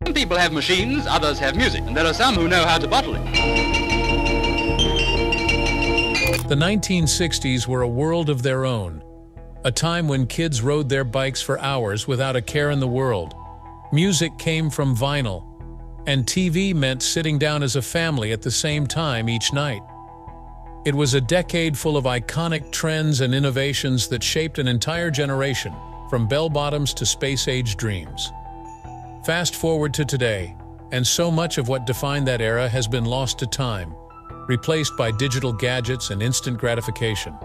Some people have machines, others have music, and there are some who know how to bottle it. The 1960s were a world of their own, a time when kids rode their bikes for hours without a care in the world. Music came from vinyl, and TV meant sitting down as a family at the same time each night. It was a decade full of iconic trends and innovations that shaped an entire generation, from bell-bottoms to space-age dreams. Fast forward to today, and so much of what defined that era has been lost to time, replaced by digital gadgets and instant gratification.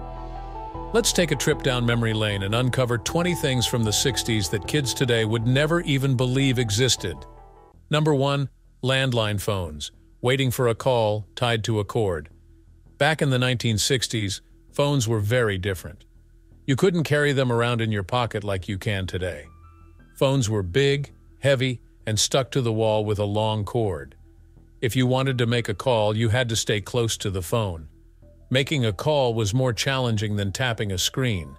Let's take a trip down memory lane and uncover 20 things from the 60s that kids today would never even believe existed. Number 1. Landline phones, waiting for a call tied to a cord. Back in the 1960s, phones were very different. You couldn't carry them around in your pocket like you can today. Phones were big, heavy, and stuck to the wall with a long cord. If you wanted to make a call, you had to stay close to the phone. Making a call was more challenging than tapping a screen.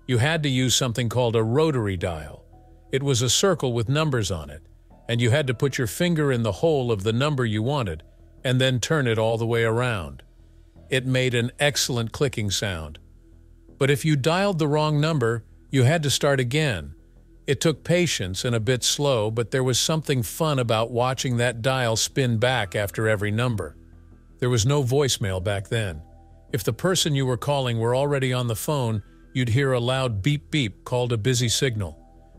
You had to use something called a rotary dial. It was a circle with numbers on it, and you had to put your finger in the hole of the number you wanted, and then turn it all the way around. It made an excellent clicking sound. But if you dialed the wrong number, you had to start again. It took patience and a bit slow, but there was something fun about watching that dial spin back after every number. There was no voicemail back then. If the person you were calling were already on the phone, you'd hear a loud beep beep called a busy signal.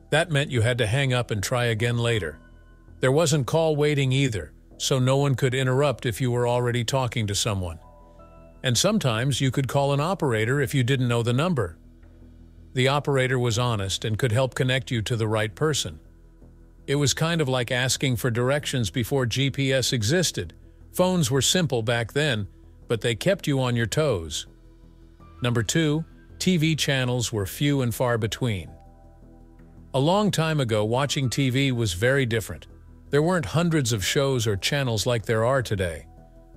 That meant you had to hang up and try again later. There wasn't call waiting either, so no one could interrupt if you were already talking to someone. And sometimes you could call an operator if you didn't know the number. The operator was honest and could help connect you to the right person. It was kind of like asking for directions before GPS existed. Phones were simple back then, but they kept you on your toes. Number 2, TV channels were few and far between. A long time ago, watching TV was very different. There weren't hundreds of shows or channels like there are today.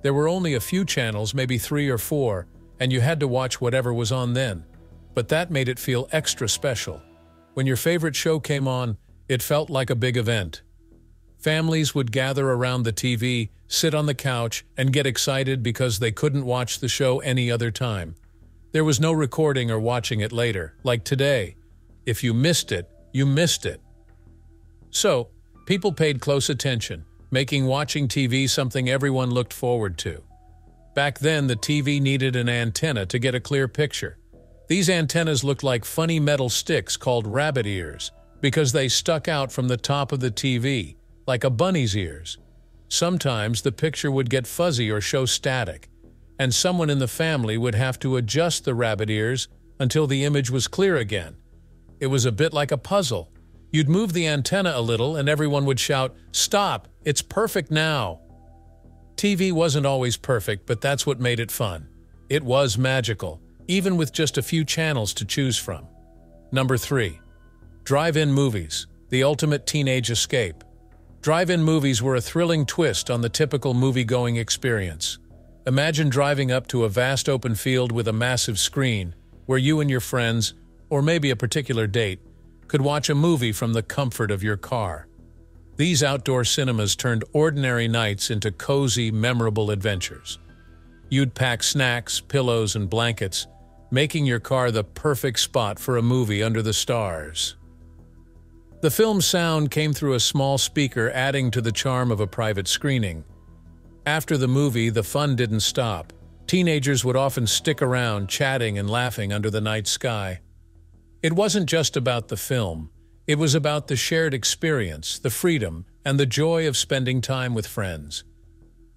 There were only a few channels, maybe 3 or 4, and you had to watch whatever was on then. But that made it feel extra special. When your favorite show came on, it felt like a big event. Families would gather around the TV, sit on the couch, and get excited because they couldn't watch the show any other time. There was no recording or watching it later, like today. If you missed it, you missed it. So, people paid close attention, making watching TV something everyone looked forward to. Back then, the TV needed an antenna to get a clear picture. These antennas looked like funny metal sticks called rabbit ears because they stuck out from the top of the TV, like a bunny's ears. Sometimes the picture would get fuzzy or show static, and someone in the family would have to adjust the rabbit ears until the image was clear again. It was a bit like a puzzle. You'd move the antenna a little and everyone would shout, "Stop! It's perfect now!" TV wasn't always perfect, but that's what made it fun. It was magical, even with just a few channels to choose from. Number 3. Drive-in movies, the ultimate teenage escape. Drive-in movies were a thrilling twist on the typical movie-going experience. Imagine driving up to a vast open field with a massive screen, where you and your friends, or maybe a particular date, could watch a movie from the comfort of your car. These outdoor cinemas turned ordinary nights into cozy, memorable adventures. You'd pack snacks, pillows, and blankets, making your car the perfect spot for a movie under the stars. The film's sound came through a small speaker, adding to the charm of a private screening. After the movie, the fun didn't stop. Teenagers would often stick around, chatting and laughing under the night sky. It wasn't just about the film. It was about the shared experience, the freedom, and the joy of spending time with friends.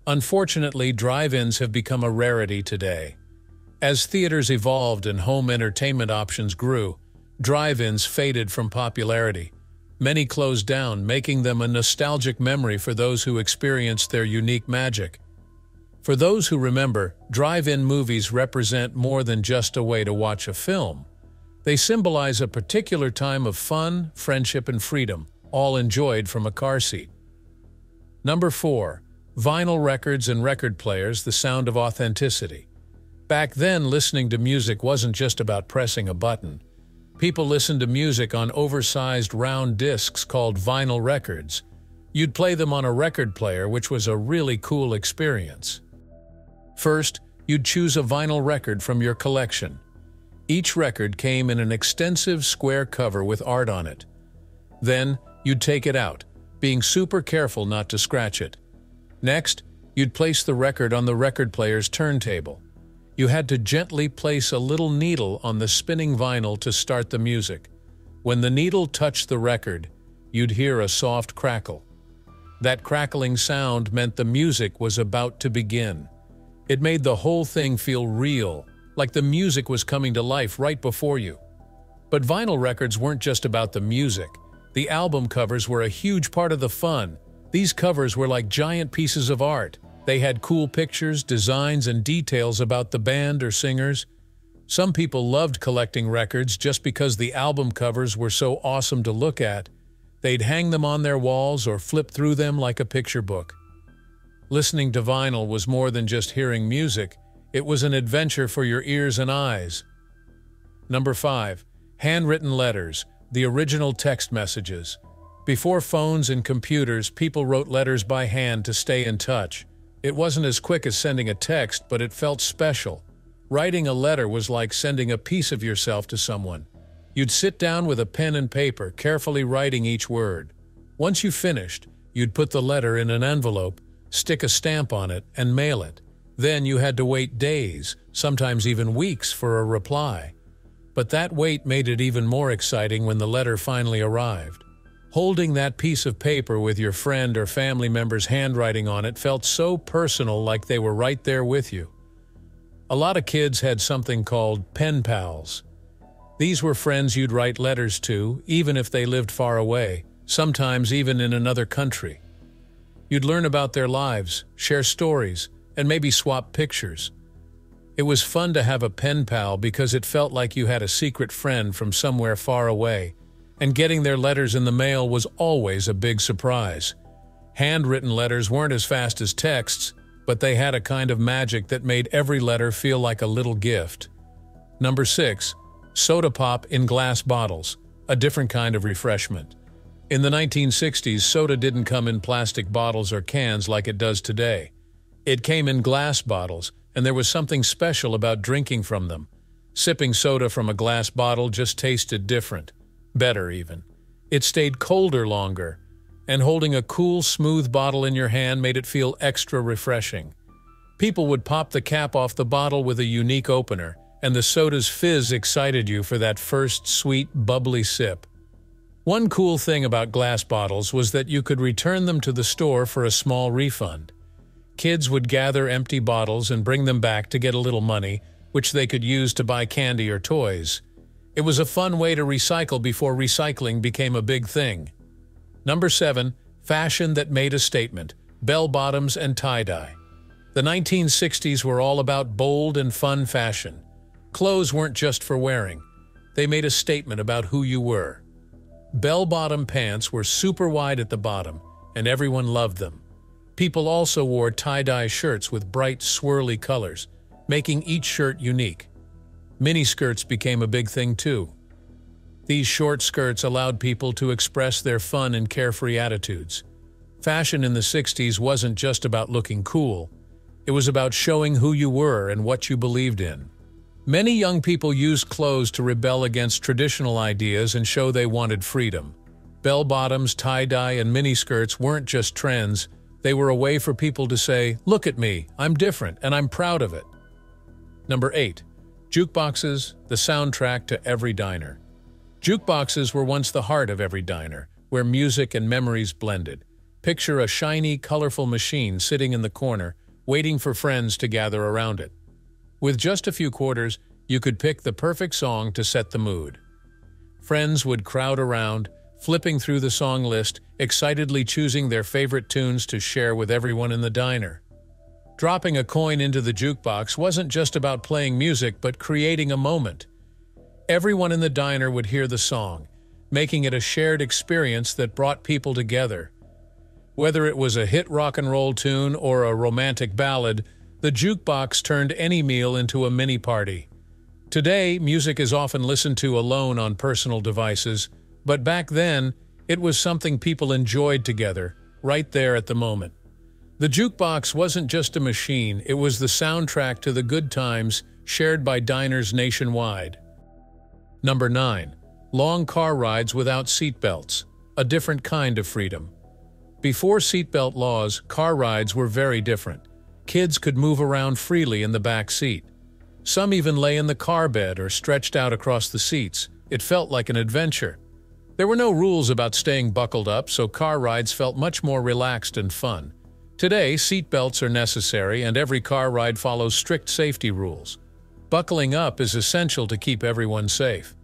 Unfortunately, drive-ins have become a rarity today. As theaters evolved and home entertainment options grew, drive-ins faded from popularity. Many closed down, making them a nostalgic memory for those who experienced their unique magic. For those who remember, drive-in movies represent more than just a way to watch a film. They symbolize a particular time of fun, friendship, and freedom, all enjoyed from a car seat. Number 4. Vinyl records and record players, the sound of authenticity. Back then, listening to music wasn't just about pressing a button. People listened to music on oversized round discs called vinyl records. You'd play them on a record player, which was a really cool experience. First, you'd choose a vinyl record from your collection. Each record came in an extensive square cover with art on it. Then, you'd take it out, being super careful not to scratch it. Next, you'd place the record on the record player's turntable. You had to gently place a little needle on the spinning vinyl to start the music. When the needle touched the record, you'd hear a soft crackle. That crackling sound meant the music was about to begin. It made the whole thing feel real, like the music was coming to life right before you. But vinyl records weren't just about the music. The album covers were a huge part of the fun. These covers were like giant pieces of art. They had cool pictures, designs, and details about the band or singers. Some people loved collecting records just because the album covers were so awesome to look at. They'd hang them on their walls or flip through them like a picture book. Listening to vinyl was more than just hearing music. It was an adventure for your ears and eyes. Number 5. Handwritten letters, the original text messages. Before phones and computers, people wrote letters by hand to stay in touch. It wasn't as quick as sending a text, but it felt special. Writing a letter was like sending a piece of yourself to someone. You'd sit down with a pen and paper, carefully writing each word. Once you finished, you'd put the letter in an envelope, stick a stamp on it, and mail it. Then you had to wait days, sometimes even weeks, for a reply. But that wait made it even more exciting when the letter finally arrived. Holding that piece of paper with your friend or family member's handwriting on it felt so personal, like they were right there with you. A lot of kids had something called pen pals. These were friends you'd write letters to, even if they lived far away, sometimes even in another country. You'd learn about their lives, share stories, and maybe swap pictures. It was fun to have a pen pal because it felt like you had a secret friend from somewhere far away, and getting their letters in the mail was always a big surprise. Handwritten letters weren't as fast as texts, but they had a kind of magic that made every letter feel like a little gift. Number 6. Soda pop in glass bottles, a different kind of refreshment. In the 1960s, soda didn't come in plastic bottles or cans like it does today. It came in glass bottles, and there was something special about drinking from them. Sipping soda from a glass bottle just tasted different. Better, even. It stayed colder longer, and holding a cool, smooth bottle in your hand made it feel extra refreshing. People would pop the cap off the bottle with a unique opener, and the soda's fizz excited you for that first sweet, bubbly sip. One cool thing about glass bottles was that you could return them to the store for a small refund. Kids would gather empty bottles and bring them back to get a little money, which they could use to buy candy or toys. It was a fun way to recycle before recycling became a big thing. Number 7. Fashion that made a statement, bell-bottoms and tie-dye. The 1960s were all about bold and fun fashion. Clothes weren't just for wearing. They made a statement about who you were. Bell-bottom pants were super wide at the bottom, and everyone loved them. People also wore tie-dye shirts with bright, swirly colors, making each shirt unique. Miniskirts became a big thing too. These short skirts allowed people to express their fun and carefree attitudes. Fashion in the 60s wasn't just about looking cool. It was about showing who you were and what you believed in. Many young people used clothes to rebel against traditional ideas and show they wanted freedom. Bell-bottoms, tie-dye, and miniskirts weren't just trends. They were a way for people to say, "Look at me, I'm different, and I'm proud of it." Number 8. Jukeboxes, the soundtrack to every diner. Jukeboxes were once the heart of every diner, where music and memories blended. Picture a shiny, colorful machine sitting in the corner, waiting for friends to gather around it. With just a few quarters, you could pick the perfect song to set the mood. Friends would crowd around, flipping through the song list, excitedly choosing their favorite tunes to share with everyone in the diner. Dropping a coin into the jukebox wasn't just about playing music, but creating a moment. Everyone in the diner would hear the song, making it a shared experience that brought people together. Whether it was a hit rock and roll tune or a romantic ballad, the jukebox turned any meal into a mini party. Today, music is often listened to alone on personal devices, but back then, it was something people enjoyed together, right there at the moment. The jukebox wasn't just a machine, it was the soundtrack to the good times shared by diners nationwide. Number 9. Long car rides without seatbelts, a different kind of freedom. Before seatbelt laws, car rides were very different. Kids could move around freely in the back seat. Some even lay in the car bed or stretched out across the seats. It felt like an adventure. There were no rules about staying buckled up, so car rides felt much more relaxed and fun. Today, seatbelts are necessary and every car ride follows strict safety rules. Buckling up is essential to keep everyone safe.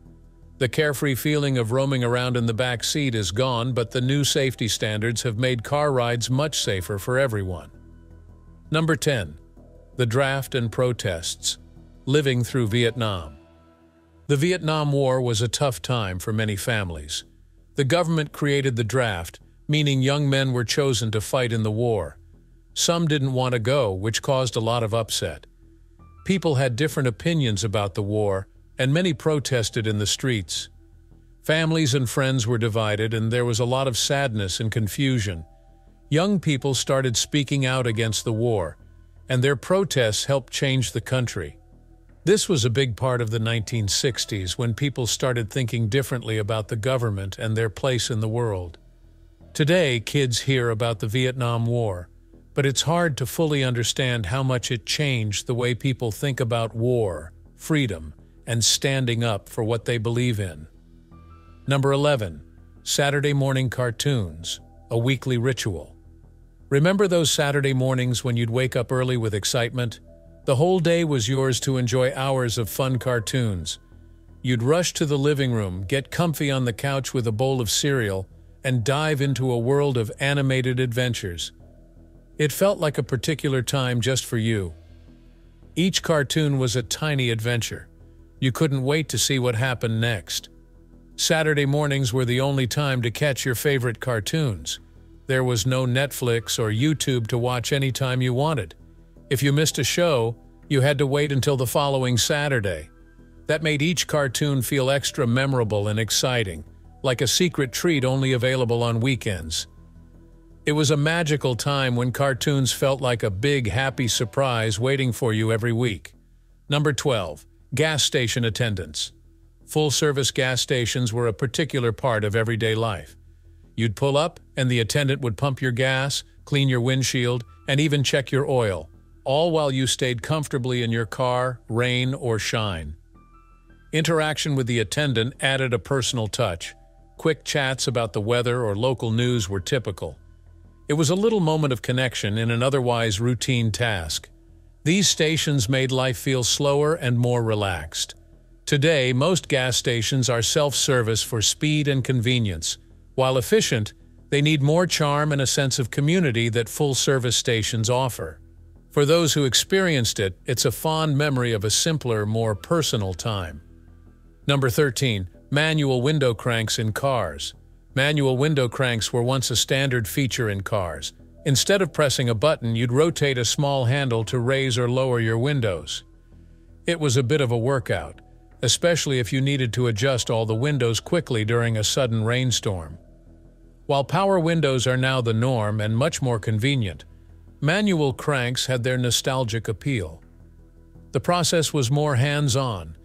The carefree feeling of roaming around in the back seat is gone, but the new safety standards have made car rides much safer for everyone. Number 10. The draft and protests. Living through Vietnam. The Vietnam War was a tough time for many families. The government created the draft, meaning young men were chosen to fight in the war. Some didn't want to go, which caused a lot of upset. People had different opinions about the war, and many protested in the streets. Families and friends were divided, and there was a lot of sadness and confusion. Young people started speaking out against the war, and their protests helped change the country. This was a big part of the 1960s when people started thinking differently about the government and their place in the world. Today, kids hear about the Vietnam War, but it's hard to fully understand how much it changed the way people think about war, freedom, and standing up for what they believe in. Number 11. Saturday morning cartoons, a weekly ritual. Remember those Saturday mornings when you'd wake up early with excitement? The whole day was yours to enjoy hours of fun cartoons. You'd rush to the living room, get comfy on the couch with a bowl of cereal, and dive into a world of animated adventures. It felt like a particular time just for you. Each cartoon was a tiny adventure. You couldn't wait to see what happened next. Saturday mornings were the only time to catch your favorite cartoons. There was no Netflix or YouTube to watch anytime you wanted. If you missed a show, you had to wait until the following Saturday. That made each cartoon feel extra memorable and exciting, like a secret treat only available on weekends. It was a magical time when cartoons felt like a big, happy surprise waiting for you every week. Number 12. Gas station attendants. Full-service gas stations were a particular part of everyday life. You'd pull up, and the attendant would pump your gas, clean your windshield, and even check your oil, all while you stayed comfortably in your car, rain or shine. Interaction with the attendant added a personal touch. Quick chats about the weather or local news were typical. It was a little moment of connection in an otherwise routine task. These stations made life feel slower and more relaxed. Today, most gas stations are self-service for speed and convenience. While efficient, they need more charm and a sense of community that full-service stations offer. For those who experienced it, it's a fond memory of a simpler, more personal time. Number 13. Manual window cranks in cars. Manual window cranks were once a standard feature in cars. Instead of pressing a button, you'd rotate a small handle to raise or lower your windows. It was a bit of a workout, especially if you needed to adjust all the windows quickly during a sudden rainstorm. While power windows are now the norm and much more convenient, manual cranks had their nostalgic appeal. The process was more hands-on,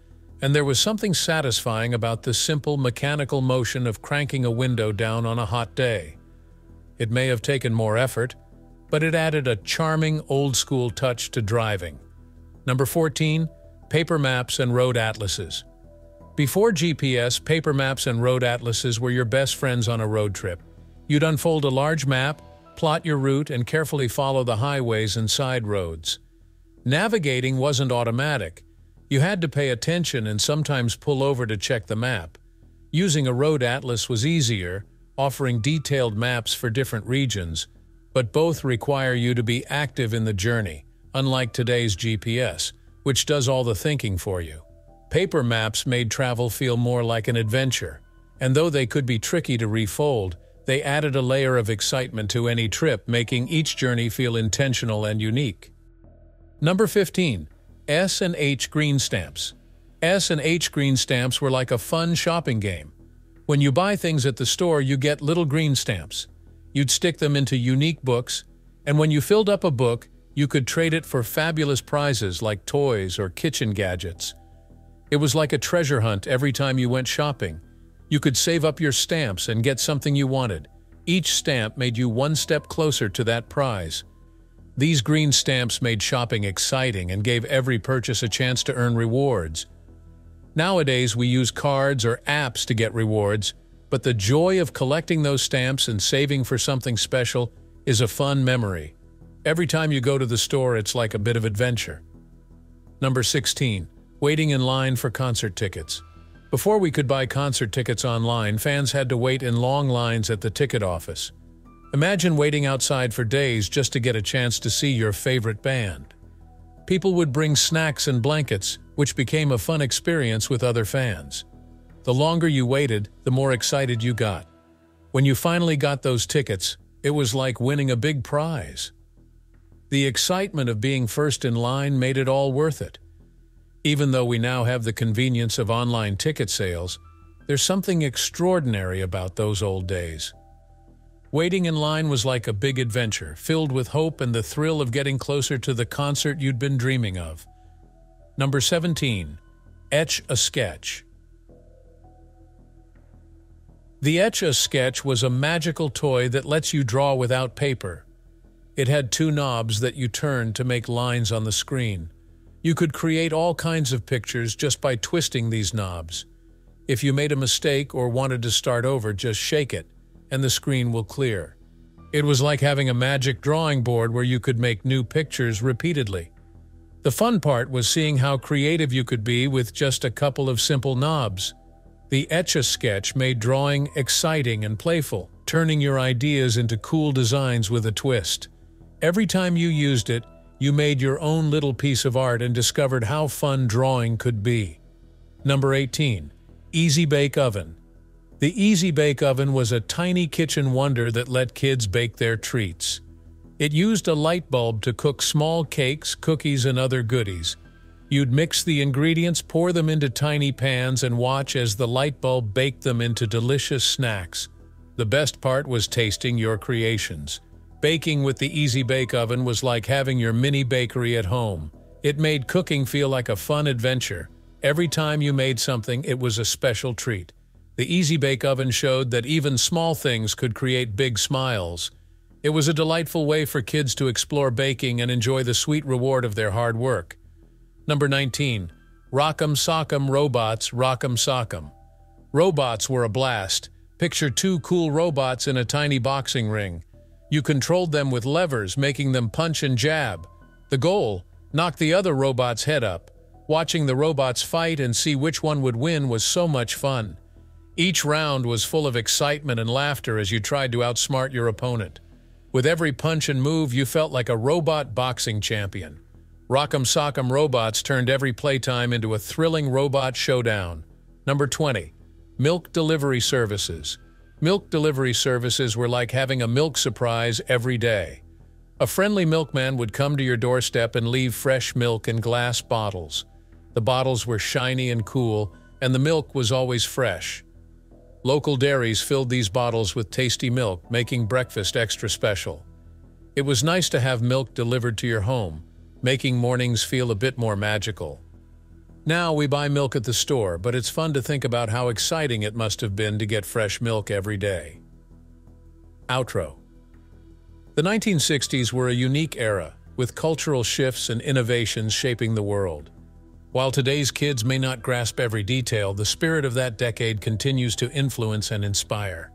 and there was something satisfying about the simple mechanical motion of cranking a window down on a hot day. It may have taken more effort, but it added a charming, old-school touch to driving. Number 14. Paper maps and road atlases. Before GPS, paper maps and road atlases were your best friends on a road trip. You'd unfold a large map, plot your route, and carefully follow the highways and side roads. Navigating wasn't automatic. You had to pay attention and sometimes pull over to check the map. Using a road atlas was easier, offering detailed maps for different regions, but both require you to be active in the journey, unlike today's GPS, which does all the thinking for you. Paper maps made travel feel more like an adventure, and though they could be tricky to refold, they added a layer of excitement to any trip, making each journey feel intentional and unique. Number 15. S&H green stamps. S&H green stamps were like a fun shopping game. When you buy things at the store, you get little green stamps. You'd stick them into unique books, and when you filled up a book, you could trade it for fabulous prizes like toys or kitchen gadgets. It was like a treasure hunt every time you went shopping. You could save up your stamps and get something you wanted. Each stamp made you one step closer to that prize. These green stamps made shopping exciting and gave every purchase a chance to earn rewards. Nowadays, we use cards or apps to get rewards, but the joy of collecting those stamps and saving for something special is a fun memory. Every time you go to the store, it's like a bit of adventure. Number 16. Waiting in line for concert tickets. Before we could buy concert tickets online, fans had to wait in long lines at the ticket office. Imagine waiting outside for days just to get a chance to see your favorite band. People would bring snacks and blankets, which became a fun experience with other fans. The longer you waited, the more excited you got. When you finally got those tickets, it was like winning a big prize. The excitement of being first in line made it all worth it. Even though we now have the convenience of online ticket sales, there's something extraordinary about those old days. Waiting in line was like a big adventure, filled with hope and the thrill of getting closer to the concert you'd been dreaming of. Number 17. Etch A Sketch. The Etch A Sketch was a magical toy that lets you draw without paper. It had two knobs that you turned to make lines on the screen. You could create all kinds of pictures just by twisting these knobs. If you made a mistake or wanted to start over, just shake it, and the screen will clear. It was like having a magic drawing board where you could make new pictures repeatedly. The fun part was seeing how creative you could be with just a couple of simple knobs. The Etch A Sketch made drawing exciting and playful, turning your ideas into cool designs with a twist. Every time you used it, you made your own little piece of art and discovered how fun drawing could be. Number 18. Easy Bake Oven. The Easy Bake Oven was a tiny kitchen wonder that let kids bake their treats. It used a light bulb to cook small cakes, cookies, and other goodies. You'd mix the ingredients, pour them into tiny pans, and watch as the light bulb baked them into delicious snacks. The best part was tasting your creations. Baking with the Easy Bake Oven was like having your mini bakery at home. It made cooking feel like a fun adventure. Every time you made something, it was a special treat. The Easy Bake Oven showed that even small things could create big smiles. It was a delightful way for kids to explore baking and enjoy the sweet reward of their hard work. Number 19. RockhamSakam Robots. RockhamSakam Robots were a blast. Picture two cool robots in a tiny boxing ring. You controlled them with levers, making them punch and jab. The goal? Knock the other robot's head up. Watching the robots fight and see which one would win was so much fun. Each round was full of excitement and laughter as you tried to outsmart your opponent. With every punch and move, you felt like a robot boxing champion. RockhamSakam Robots turned every playtime into a thrilling robot showdown. Number 20. Milk Delivery Services. Milk delivery services were like having a milk surprise every day. A friendly milkman would come to your doorstep and leave fresh milk in glass bottles. The bottles were shiny and cool, and the milk was always fresh. Local dairies filled these bottles with tasty milk, making breakfast extra special. It was nice to have milk delivered to your home, making mornings feel a bit more magical. Now we buy milk at the store, but it's fun to think about how exciting it must have been to get fresh milk every day. Outro. The 1960s were a unique era, with cultural shifts and innovations shaping the world. While today's kids may not grasp every detail, the spirit of that decade continues to influence and inspire.